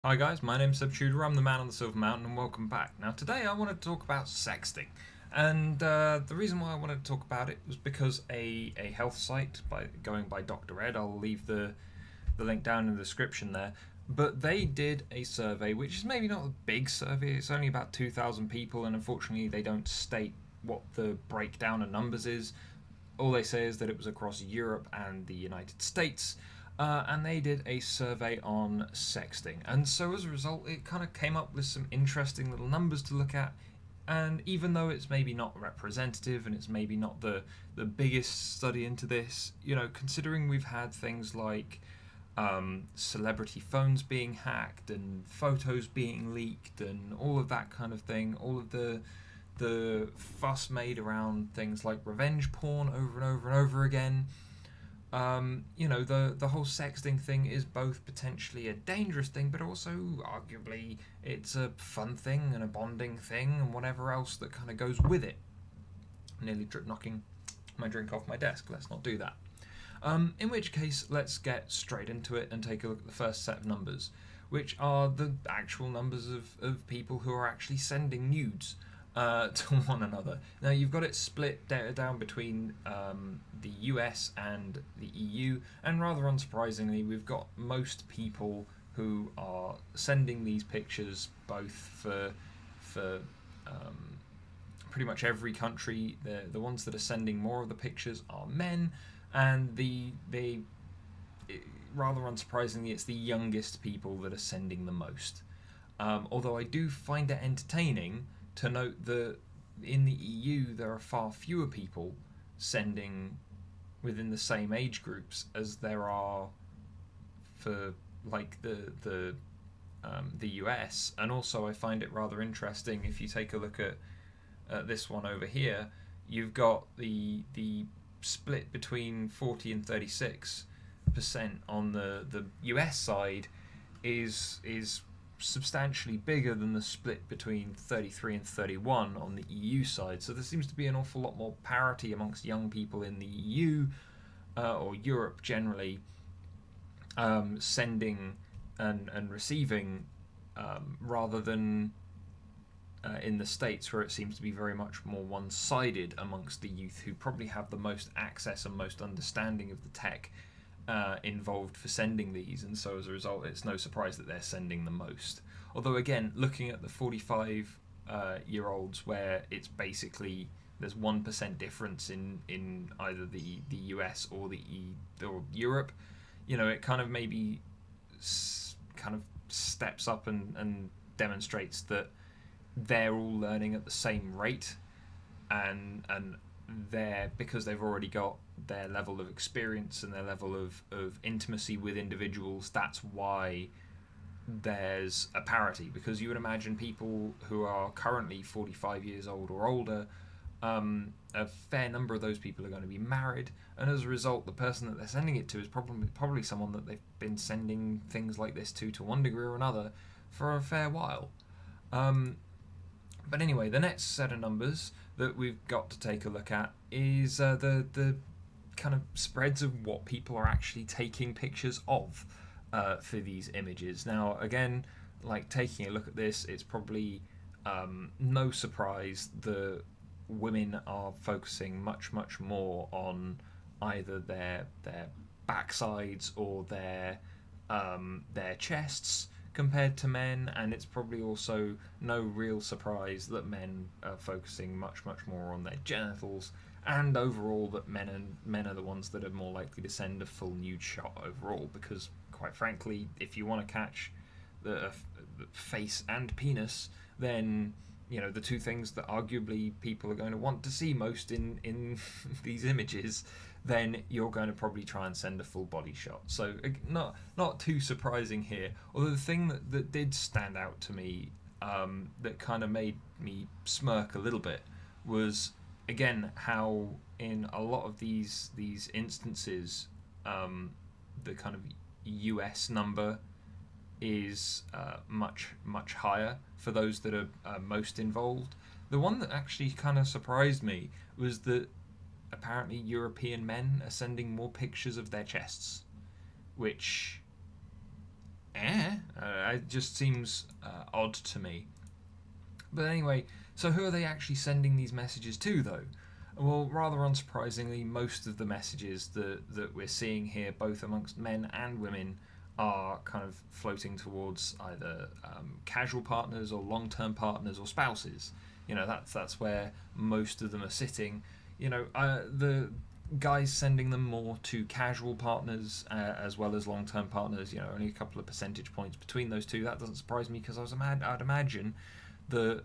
Hi guys, my name's Seb Tudor, I'm the man on the Silver Mountain, and welcome back. Now today I want to talk about sexting, and the reason why I wanted to talk about it was because a health site going by Dr. Ed, I'll leave the link down in the description there, but they did a survey, which is maybe not a big survey, it's only about 2,000 people, and unfortunately they don't state what the breakdown of numbers is. All they say is that it was across Europe and the United States, and they did a survey on sexting. And so as a result, it kind of came up with some interesting little numbers to look at. And even though it's maybe not representative and it's maybe not the biggest study into this, considering we've had things like celebrity phones being hacked and photos being leaked and all of that kind of thing, all of the fuss made around things like revenge porn over and over and over again. The whole sexting thing is both potentially a dangerous thing, but also arguably it's a fun thing and a bonding thing and whatever else that kind of goes with it. Nearly knocking my drink off my desk. Let's not do that. In which case, let's get straight into it and take a look at the first set of numbers, which are the actual numbers of people who are actually sending nudes to one another. Now you've got it split down between the US and the EU, and rather unsurprisingly, we've got most people who are sending these pictures both for pretty much every country. The ones that are sending more of the pictures are men, and rather unsurprisingly, it's the youngest people that are sending the most. Although I do find it entertaining to note that in the EU there are far fewer people sending within the same age groups as there are for like the US, and also I find it rather interesting if you take a look at this one over here. You've got the split between 40 and 36% on the US side is substantially bigger than the split between 33 and 31 on the EU side. So there seems to be an awful lot more parity amongst young people in the EU or Europe generally, sending and receiving, rather than in the States, where it seems to be very much more one sided amongst the youth who probably have the most access and most understanding of the tech involved for sending these, and so as a result, it's no surprise that they're sending the most. Although, again, looking at the 45 year olds, where it's basically there's 1% difference in either the US or or Europe, it kind of maybe kind of steps up and demonstrates that they're all learning at the same rate, and they're because they've already got their level of experience and their level of intimacy with individuals. That's why there's a parity, because you would imagine people who are currently 45 years old or older, a fair number of those people are going to be married, and as a result the person that they're sending it to is probably someone that they've been sending things like this to one degree or another for a fair while. But anyway, the next set of numbers that we've got to take a look at is the kind of spreads of what people are actually taking pictures of for these images. Now, again, like taking a look at this, it's probably no surprise that women are focusing much more on either their backsides or their chests compared to men, and it's probably also no real surprise that men are focusing much more on their genitals, and overall that men are the ones that are more likely to send a full nude shot overall, because quite frankly, if you want to catch the face and penis, then the two things that arguably people are going to want to see most in these images, then you're going to probably try and send a full body shot. So not too surprising here. Although the thing that did stand out to me, that kind of made me smirk a little bit, was again how in a lot of these instances, the kind of US number is much higher for those that are most involved. The one that actually kind of surprised me was that apparently European men are sending more pictures of their chests, which It just seems odd to me. But anyway, so who are they actually sending these messages to, though? Well, rather unsurprisingly, most of the messages that we're seeing here, both amongst men and women, are kind of floating towards either casual partners or long-term partners or spouses. That's where most of them are sitting. The guys sending them more to casual partners as well as long-term partners. Only a couple of percentage points between those two. That doesn't surprise me because I'd imagine that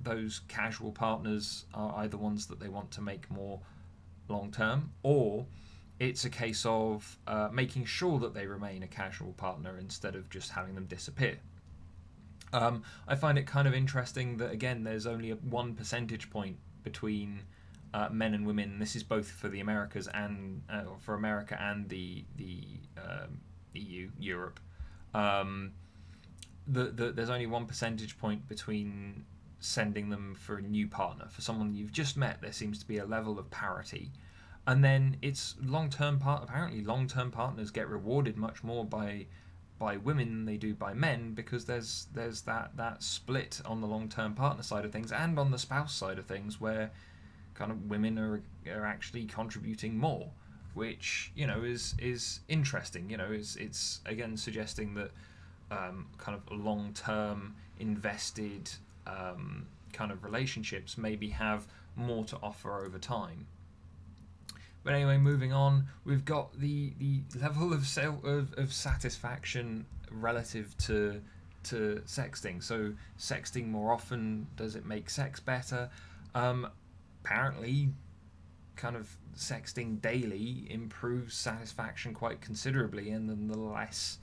those casual partners are either ones that they want to make more long term, or it's a case of making sure that they remain a casual partner instead of just having them disappear. I find it kind of interesting that, again, there's only 1 percentage point between men and women. This is both for the Americas and for America and the EU, Europe. There's only 1 percentage point between sending them for a new partner. For someone you've just met, there seems to be a level of parity. And then it's apparently long-term partners get rewarded much more by women than they do by men, because there's that split on the long-term partner side of things and on the spouse side of things, where kind of women are actually contributing more, which is interesting. It's again suggesting that kind of long-term invested kind of relationships maybe have more to offer over time. But anyway, moving on, we've got the level of satisfaction relative to sexting. So sexting more often, does it make sex better? Apparently, kind of sexting daily improves satisfaction quite considerably, and then the less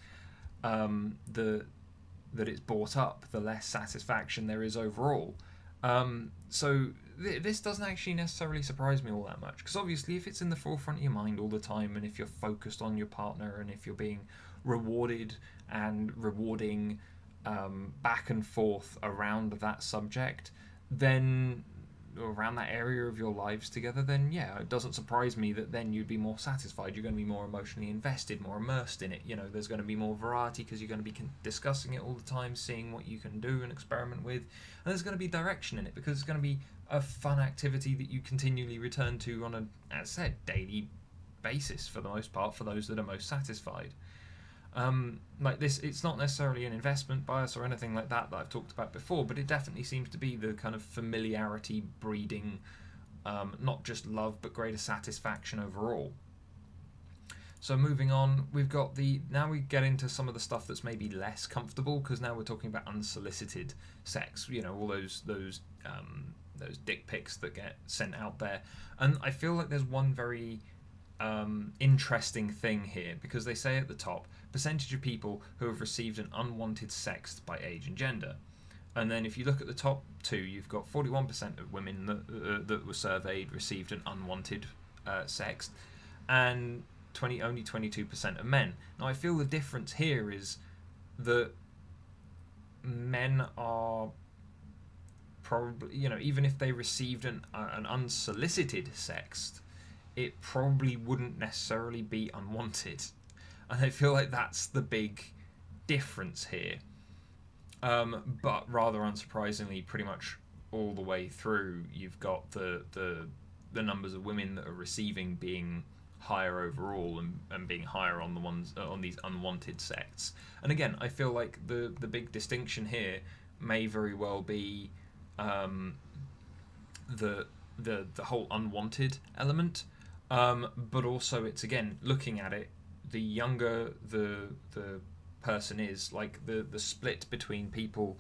that it's brought up, the less satisfaction there is overall. So this doesn't actually necessarily surprise me all that much, because obviously if it's in the forefront of your mind all the time, and if you're focused on your partner, and if you're being rewarded and rewarding back and forth around that subject, then around that area of your lives together, then yeah, it doesn't surprise me that then you'd be more satisfied. You're going to be more emotionally invested, more immersed in it. There's going to be more variety because you're going to be discussing it all the time, seeing what you can do and experiment with, and there's going to be direction in it because it's going to be a fun activity that you continually return to on a, as I said, daily basis for the most part, for those that are most satisfied. Like this, it's not necessarily an investment bias or anything like that I've talked about before, but it definitely seems to be the kind of familiarity breeding not just love but greater satisfaction overall. So moving on, now we get into some of the stuff that's maybe less comfortable, because now we're talking about unsolicited sex. All those dick pics that get sent out there, and I feel like there's one very interesting thing here, because they say at the top, percentage of people who have received an unwanted sext by age and gender. And then if you look at the top two, you've got 41% of women that were surveyed received an unwanted sext, and only 22% of men. Now I feel the difference here is that men are probably, even if they received an unsolicited sext, it probably wouldn't necessarily be unwanted. And I feel like that's the big difference here. But rather unsurprisingly, pretty much all the way through, you've got the numbers of women that are receiving being higher overall, and being higher on the ones on these unwanted sexts. And again, I feel like the big distinction here may very well be the whole unwanted element. But also, it's again looking at it, the younger the person is, like the split between people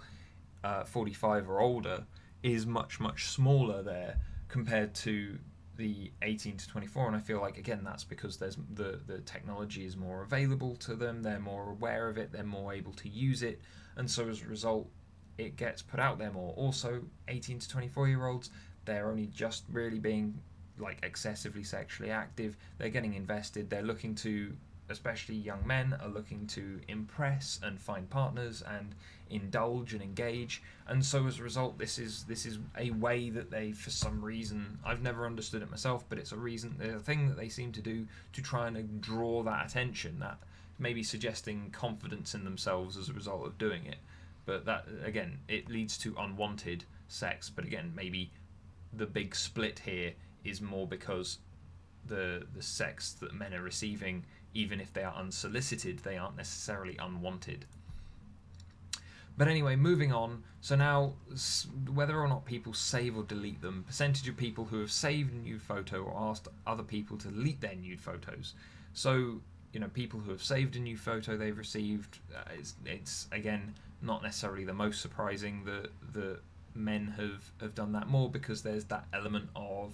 45 or older is much smaller there compared to the 18 to 24. And I feel like, again, that's because there's the technology is more available to them, they're more aware of it, they're more able to use it, and so as a result it gets put out there more. Also, 18 to 24-year-olds, they're only just really being like excessively sexually active, they're getting invested, they're looking to, especially young men, are looking to impress and find partners and indulge and engage. And so as a result, this is a way that they, for some reason, I've never understood it myself, but it's a thing that they seem to do to try and draw that attention, that maybe suggesting confidence in themselves as a result of doing it. But that, again, it leads to unwanted sex. But again, maybe the big split here is more because the sex that men are receiving, even if they are unsolicited, they aren't necessarily unwanted. But anyway, moving on. So now, whether or not people save or delete them, percentage of people who have saved a nude photo or asked other people to delete their nude photos. So, people who have saved a nude photo they've received, it's again not necessarily the most surprising that men have done that more, because there's that element of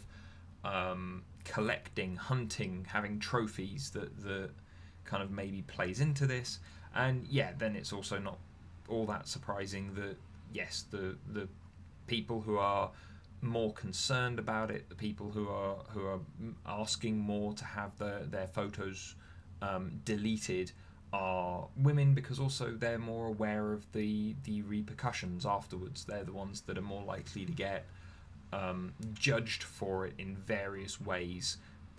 collecting, hunting, having trophies that kind of maybe plays into this. And yeah, then it's also not all that surprising that yes, the people who are more concerned about it, the people who are asking more to have their photos deleted, are women, because also they're more aware of the repercussions afterwards. They're the ones that are more likely to get judged for it in various ways.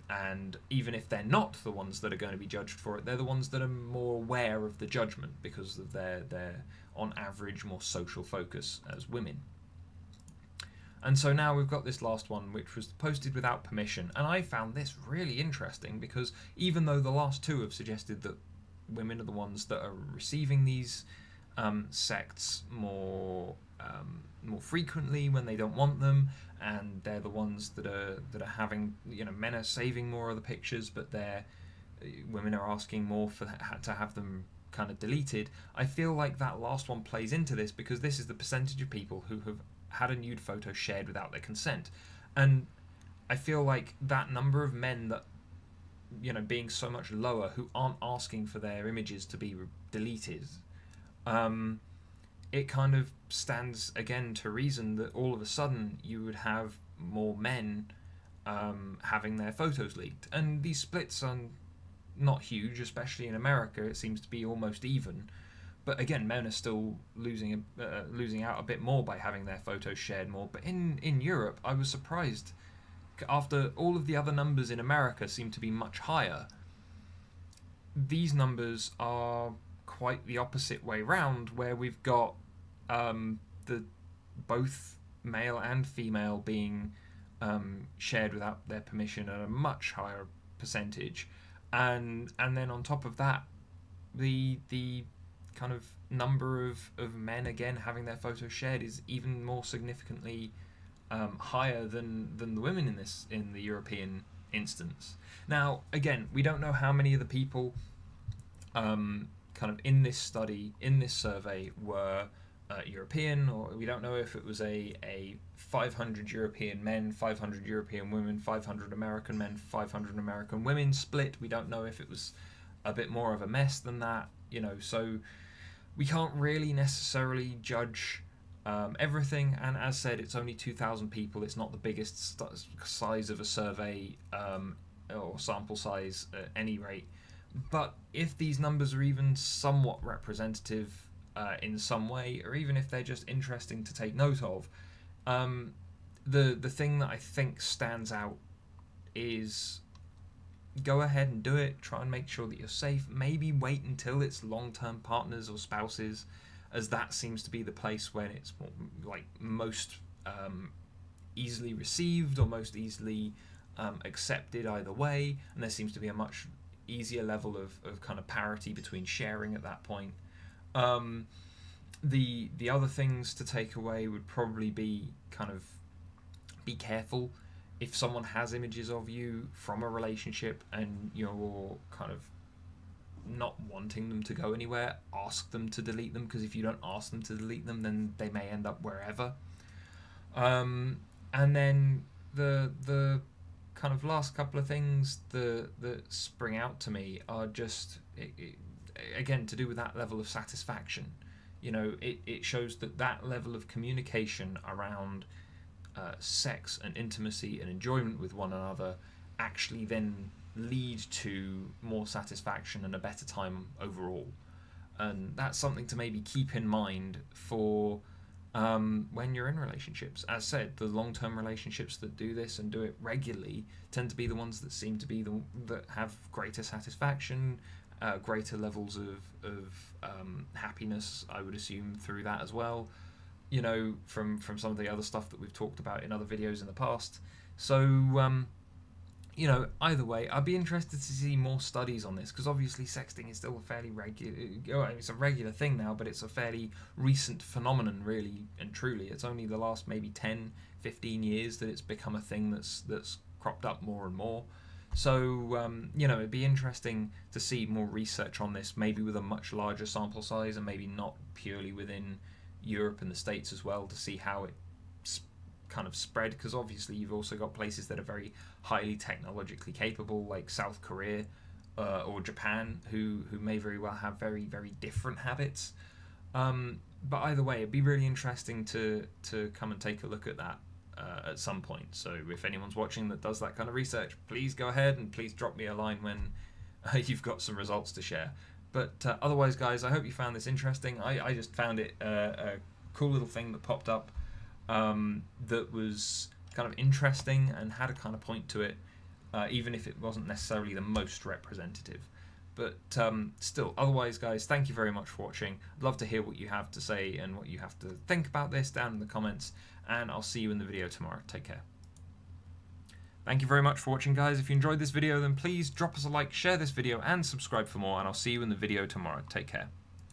And even if they're not the ones that are going to be judged for it, they're the ones that are more aware of the judgment because of their on average more social focus as women. And so now we've got this last one, which was posted without permission. And I found this really interesting because even though the last two have suggested that women are the ones that are receiving these sects more frequently when they don't want them, and they're the ones that are having, men are saving more of the pictures, but women are asking more to have them kind of deleted. I feel like that last one plays into this because this is the percentage of people who have had a nude photo shared without their consent, and I feel like that number of men that being so much lower who aren't asking for their images to be deleted, it kind of stands again to reason that all of a sudden you would have more men having their photos leaked. And these splits are not huge, especially in America. It seems to be almost even. But again, men are still losing out a bit more by having their photos shared more. But in Europe, I was surprised. After all of the other numbers in America seem to be much higher, these numbers are quite the opposite way round, where we've got the both male and female being shared without their permission at a much higher percentage, and then on top of that, the kind of number of men again having their photos shared is even more significantly higher than the women in the European instance. Now, again, we don't know how many of the people kind of in this study, in this survey, were European, or we don't know if it was a 500 European men, 500 European women, 500 American men, 500 American women split. We don't know if it was a bit more of a mess than that, so we can't really necessarily judge everything. And as said, it's only 2,000 people. It's not the biggest size of a survey or sample size at any rate. But if these numbers are even somewhat representative in some way, or even if they're just interesting to take note of, the thing that I think stands out is go ahead and do it. Try and make sure that you're safe. Maybe wait until it's long-term partners or spouses, as that seems to be the place when it's more, like most easily received or most easily accepted either way, and there seems to be a much easier level of kind of parity between sharing at that point. The other things to take away would probably be kind of be careful if someone has images of you from a relationship and you're kind of not wanting them to go anywhere, ask them to delete them, because if you don't ask them to delete them, then they may end up wherever. And then the kind of last couple of things that spring out to me are just again to do with that level of satisfaction. It shows that level of communication around sex and intimacy and enjoyment with one another actually then lead to more satisfaction and a better time overall. And that's something to maybe keep in mind for when you're in relationships. As said, the long-term relationships that do this and do it regularly tend to be the ones that seem to be that have greater satisfaction greater levels of happiness, I would assume, through that as well. You know, from some of the other stuff that we've talked about in other videos in the past. So, you know, either way, I'd be interested to see more studies on this, because obviously sexting is still a fairly regular, it's a regular thing now, but it's a fairly recent phenomenon, really and truly. It's only the last maybe 10, 15 years that it's become a thing that's cropped up more and more. So, you know, it'd be interesting to see more research on this, maybe with a much larger sample size, and maybe not purely within Europe and the States as well, to see how it kind of spread, because obviously you've also got places that are very highly technologically capable, like South Korea or Japan, who may very well have very, very different habits. But either way, it'd be really interesting to come and take a look at that at some point. So if anyone's watching that does that kind of research, please go ahead and please drop me a line when you've got some results to share. But otherwise, guys, I hope you found this interesting. I just found it a cool little thing that popped up that was kind of interesting and had a kind of point to it, even if it wasn't necessarily the most representative. But still, otherwise, guys, thank you very much for watching. I'd love to hear what you have to say and what you have to think about this down in the comments, and I'll see you in the video tomorrow. Take care. Thank you very much for watching, guys. If you enjoyed this video, then please drop us a like, share this video, and subscribe for more, and I'll see you in the video tomorrow. Take care.